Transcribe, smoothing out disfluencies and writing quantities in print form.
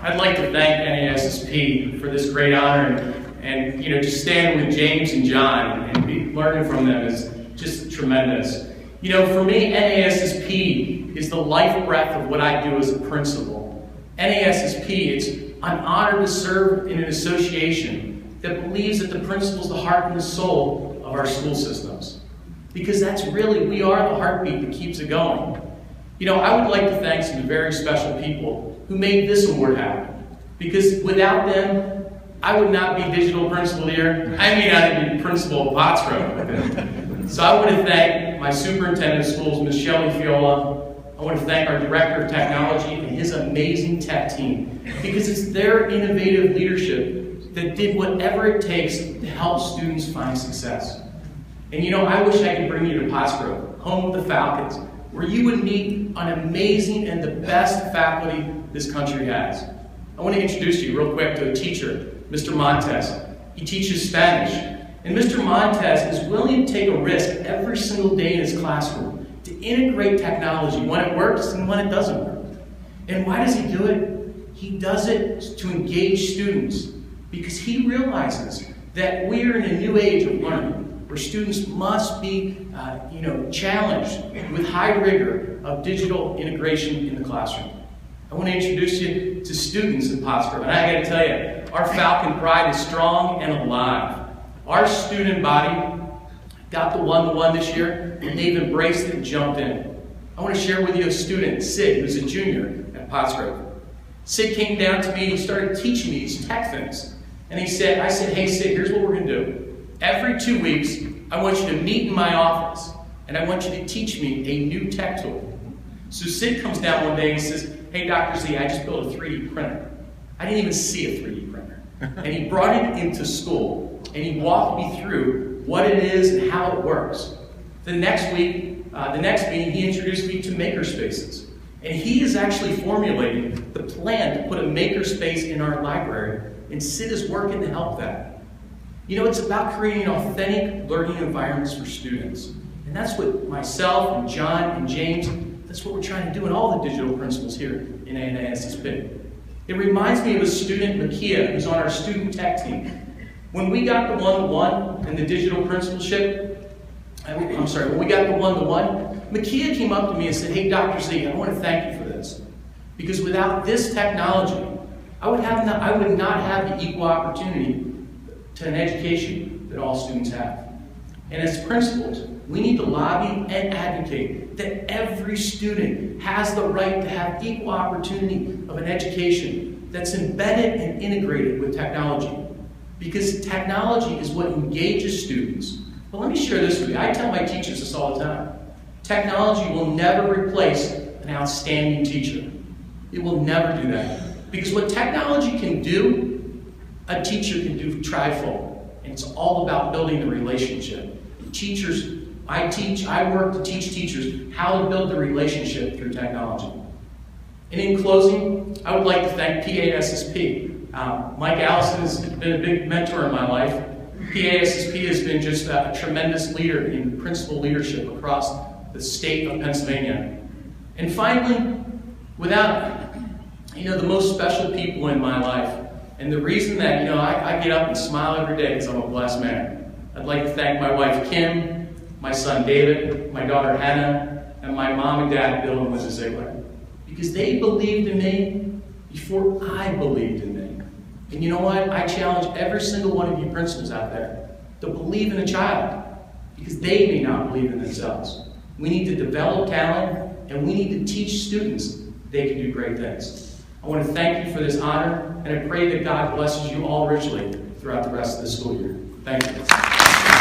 I'd like to thank NASSP for this great honor, and just standing with James and John and learning from them is just tremendous. For me, NASSP is the life breath of what I do as a principal. NASSP, it's an honor to serve in an association that believes that the principal is the heart and the soul of our school systems. Because we are the heartbeat that keeps it going. I would like to thank some very special people who made this award happen. Because without them, I would not be digital principal here. I may not even be principal of Pottsgrove. So I want to thank my superintendent of schools, Ms. Shelley Fiola. I want to thank our director of technology and his amazing tech team. Because it's their innovative leadership that did whatever it takes to help students find success. And I wish I could bring you to Pottsgrove, home of the Falcons, where you would meet an amazing and the best faculty this country has. I want to introduce you real quick to a teacher, Mr. Montes. He teaches Spanish. And Mr. Montes is willing to take a risk every single day in his classroom to integrate technology when it works and when it doesn't work. And why does he do it? He does it to engage students because he realizes that we're in a new age of learning where students must be challenged with high rigor of digital integration in the classroom. I want to introduce you to students in Pottsgrove, and I got to tell you, our Falcon pride is strong and alive. Our student body got the one-to-one this year, and they've embraced it and jumped in. I want to share with you a student, Sid, who's a junior at Pottsgrove. Sid came down to me and he started teaching me these tech things. And I said, hey Sid, here's what we're going to do. Every 2 weeks, I want you to meet in my office, and I want you to teach me a new tech tool. So Sid comes down one day and he says, hey, Dr. Z, I just built a 3D printer. I didn't even see a 3D printer. And he brought it into school, and he walked me through what it is and how it works. The next meeting, he introduced me to makerspaces. And he is actually formulating the plan to put a makerspace in our library, and Sid is working to help that. It's about creating authentic learning environments for students. And that's what myself and John and James, that's what we're trying to do in all the digital principals here in NASSP. It reminds me of a student, Makia, who's on our student tech team. When we got the one-to-one and the digital principalship, when we got the one-to-one, Makia came up to me and said, hey, Dr. Z, I want to thank you for this. Because without this technology, I would not have the equal opportunity to an education that all students have. And as principals, we need to lobby and advocate that every student has the right to have equal opportunity of an education that's embedded and integrated with technology. Because technology is what engages students. But let me share this with you. I tell my teachers this all the time. Technology will never replace an outstanding teacher. It will never do that. Because what technology can do, a teacher can do trifold. And it's all about building the relationship. Teachers, I work to teach teachers how to build the relationship through technology. And in closing, I would like to thank PASSP. Mike Allison has been a big mentor in my life. PASSP has been just a tremendous leader in principal leadership across the state of Pennsylvania. And finally, without the most special people in my life, and the reason that I get up and smile every day is I'm a blessed man. I'd like to thank my wife Kim, my son David, my daughter Hannah, and my mom and dad Bill and Mrs. Ziegler. Because they believed in me before I believed in me. And you know what? I challenge every single one of you principals out there to believe in a child. Because they may not believe in themselves. We need to develop talent, and we need to teach students they can do great things. I want to thank you for this honor, and I pray that God blesses you all richly throughout the rest of the school year. Thank you.